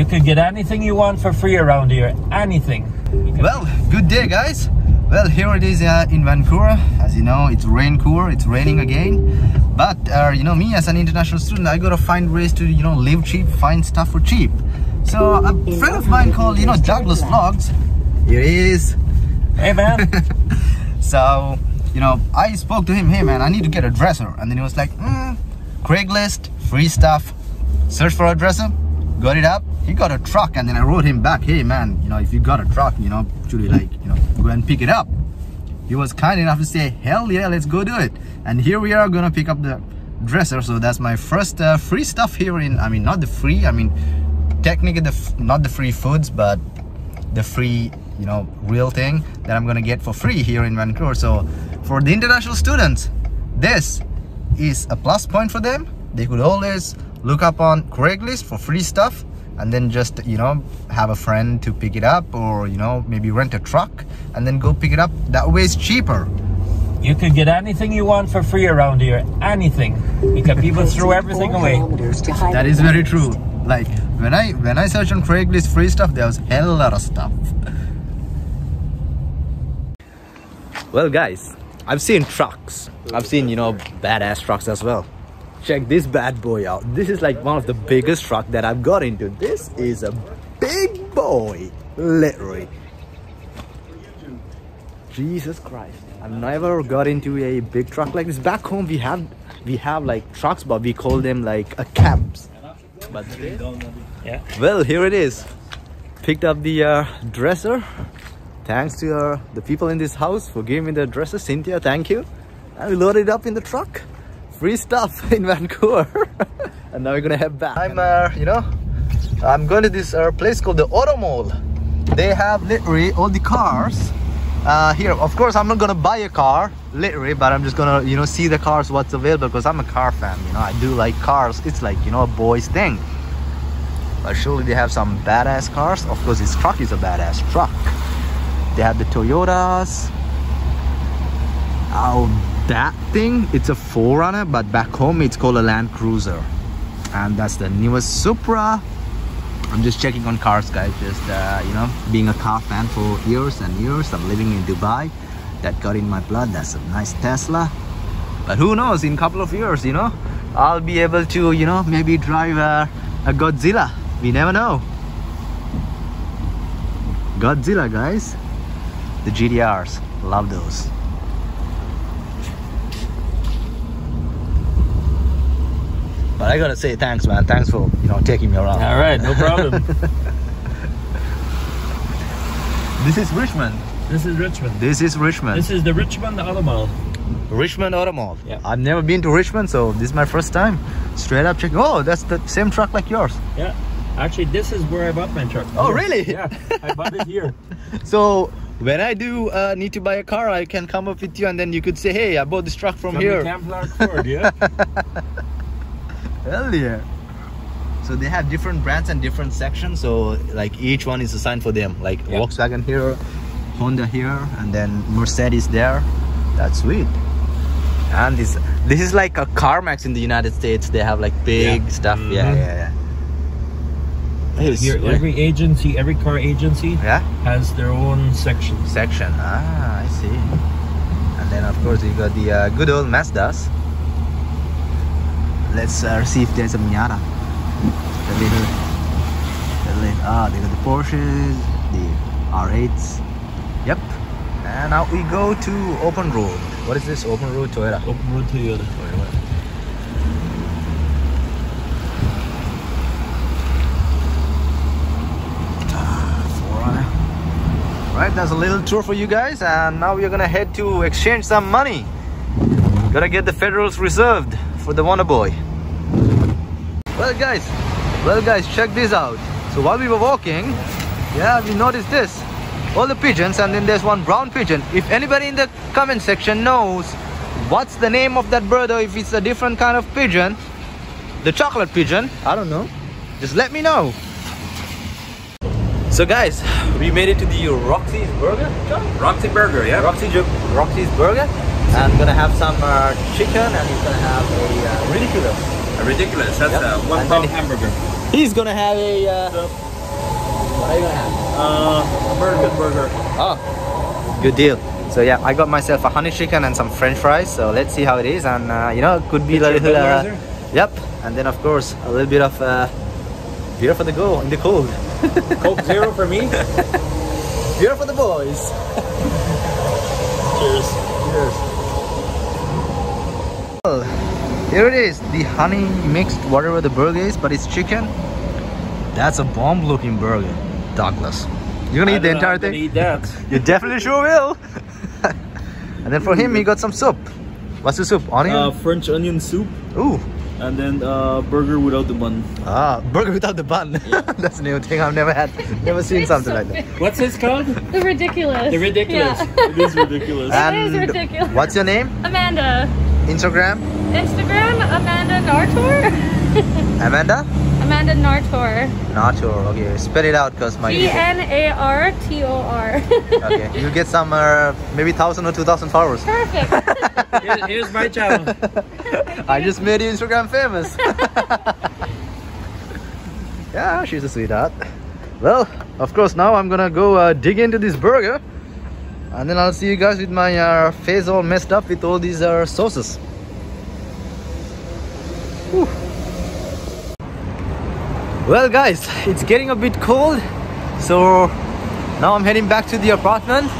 You could get anything you want for free around here. Anything. Well, good day guys. Well, here it is in Vancouver. As you know, it's Vancouver, it's raining again. But you know, me as an international student, I gotta find ways to, you know, live cheap, find stuff for cheap. So a friend of mine called, you know, Douglas Vlogs, here he is. Hey man. So, you know, I spoke to him, hey man, I need to get a dresser. And then he was like, Craigslist, free stuff, search for a dresser, got it up. He got a truck, and then I wrote him back, hey man, you know, if you got a truck, you know, should we, like, you know, go and pick it up? He was kind enough to say, hell yeah, let's go do it. And here we are gonna pick up the dresser. So that's my first free stuff here in, I mean, not the free, I mean, technically not the free foods, but the free, you know, real thing that I'm gonna get for free here in Vancouver. So for the international students, this is a plus point for them. They could always look up on Craigslist for free stuff, and then just, you know, have a friend to pick it up, or, you know, maybe rent a truck and then go pick it up. That way it's cheaper. You could get anything you want for free around here. Anything. Because people throw everything away. That is very true. Like when I search on Craigslist free stuff, there was a hell lot of stuff. Well guys, I've seen trucks. I've seen, you know, badass trucks as well. Check this bad boy out. This is like one of the biggest truck that I've got into. This is a big boy, literally. Jesus Christ, I've never got into a big truck like this. Back home we have like trucks, but we call them like a cabs. But yeah. Well, here it is. Picked up the dresser. Thanks to the people in this house for giving me the dresser. Cynthia, thank you. And we loaded it up in the truck. Free stuff in Vancouver. And now we're gonna head back. You know, I'm going to this place called the Auto Mall. They have literally all the cars here. Of course, I'm not gonna buy a car, literally, but I'm just gonna, you know, see the cars, what's available, because I'm a car fan. You know, I do like cars. It's like, you know, a boy's thing. But surely they have some badass cars. Of course, this truck is a badass truck. They have the Toyotas. Oh, that thing, it's a 4Runner, but back home it's called a Land Cruiser. And that's the newest Supra. I'm just checking on cars, guys. Just you know, being a car fan for years and years. I'm living in Dubai. That got in my blood. That's a nice Tesla. But who knows, in a couple of years, you know, I'll be able to, you know, maybe drive a Godzilla. We never know. Godzilla, guys. The GTRs, love those. But I gotta say thanks, man. Thanks for, you know, taking me around. All right, no problem. This is Richmond. This is Richmond. This is Richmond. This is the Richmond Auto Mall. Richmond Auto Mall. Yeah. I've never been to Richmond, so this is my first time. Straight up checking. Oh, that's the same truck like yours. Yeah. Actually, this is where I bought my truck. Oh, here. really? Yeah. I bought it here. So when I do need to buy a car, I can come up with you, and then you could say, hey, I bought this truck from here. The Camp Lark Ford, yeah. Hell yeah. So they have different brands and different sections, so like each one is assigned for them, like yeah. Volkswagen here, Honda here, and then Mercedes there. That's sweet. And this is like a CarMax in the United States. They have like big stuff. Mm-hmm. Yeah. Here, every agency, every car agency has their own section. Ah, I see. And then of course you got the good old Mazdas. Let's see if there's a Miata. They got the Porsches, the R8s. Yep. And now we go to Open Road. What is this? Open Road Toyota. Open Road Toyota. Right, that's a little tour for you guys, and now we're gonna head to exchange some money. Gotta get the Federals reserved for the Wonder Boy. Well guys, check this out. So while we were walking, we noticed this, all the pigeons, and then there's one brown pigeon. If anybody in the comment section knows what's the name of that bird, or if it's a different kind of pigeon, the chocolate pigeon, I don't know, just let me know. So guys, we made it to the Roxy's Burger. Roxy Burger, yeah. Roxy's Burger. I'm gonna have some chicken, and he's gonna have a ridiculous. A ridiculous. That's a 1 pound hamburger. He's gonna have a What are you gonna have? American burger. Oh, good deal. So yeah, I got myself a honey chicken and some French fries. So let's see how it is, and you know, it could be a little. Yep, and then of course a little bit of beer for the go in the cold. Coke Zero for me. Beer for the boys. Cheers. Cheers. Well, here it is, the honey mixed whatever the burger is, but it's chicken. That's a bomb looking burger, Douglas. You're gonna eat the entire thing? Eat that. You definitely sure will. And then for him, he got some soup. What's the soup? Onion? French onion soup. Ooh. And then burger without the bun. Ah, burger without the bun. Yeah. That's a new thing. I've never seen something like that. What's this called? The Ridiculous. The Ridiculous. Yeah. It is ridiculous. It is ridiculous. What's your name? Amanda. Instagram? Amanda Nartor. Amanda? Amanda Nartor. Nartor. Okay, spell it out because my Nartor. Okay, you get some maybe 1,000 or 2,000 followers. Perfect. Here's my channel. I just made you Instagram famous. Yeah, she's a sweetheart. Well, of course, now I'm gonna go dig into this burger, and then I'll see you guys with my face all messed up with all these sauces. Whew. Well guys, it's getting a bit cold, so now I'm heading back to the apartment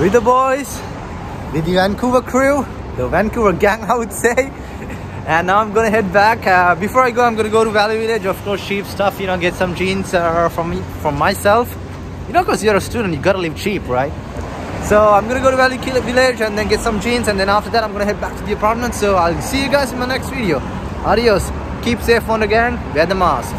with the boys, with the Vancouver crew, the Vancouver gang I would say. And now I'm gonna head back. Before I go, I'm gonna go to Valley Village, of course, cheap stuff, you know, get some jeans from myself, you know, because you're a student, you gotta live cheap, right? So I'm gonna go to Valley Village and then get some jeans, and then after that I'm gonna head back to the apartment. So I'll see you guys in my next video. Adios, keep safe on the gang, wear the mask.